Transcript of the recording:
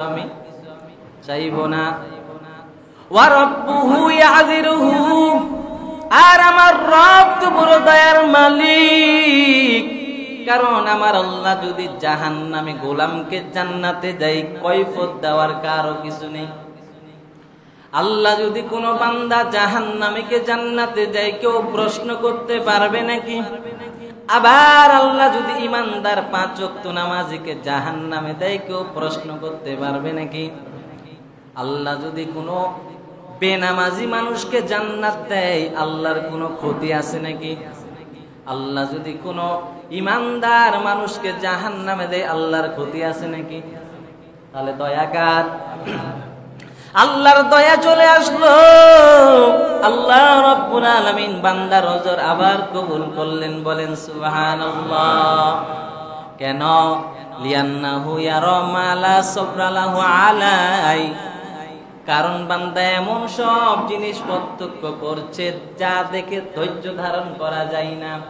আমি চাইব না। ওয়া রাব্বুহু ইয়াযিরুহু, আর আমার রব তো বড় দয়ার মালিক। কারণ আমার আল্লাহ যদি জাহান্নামে গোলামকে জান্নাতে দেয়, কৈফিয়ত দেওয়ার কারো কিছু নেই। আল্লাহ যদি কোনো বান্দা জাহান্নামীকে জান্নাতে দেয়, কেউ প্রশ্ন করতে পারবে নাকি? আবার আল্লাহ যদি ইমানদার 5 ওয়াক্ত নামাজিকে জাহান্নামে দেয়, কেউ প্রশ্ন করতে পারবে নাকি? আল্লাহ যদি কোনো বেনামাজি মানুষকে জান্নাত দেয়, আল্লাহর কোনো ক্ষতি আছে নাকি? আল্লাহ যদি কোনো ইমানদার মানুষকে জাহান্নামে দেয়, আল্লাহর ক্ষতি আছে নাকি? তাহলে দয়া কার? আল্লাহর দয়া চলে আসলো। আল্লাহ রাব্বুল আলামিন বান্দার ওজর আবার কবুল করলেন। বলেন সুবহানাল্লাহ। কেন? লিয়ান্নাহু ইয়ারা মা লা সাবরা লাহু আলাই। কারণ বান্দা এমন সব জিনিস প্রত্যক্ষ করছে যা দেখে ধৈর্য ধারণ করা যায় না।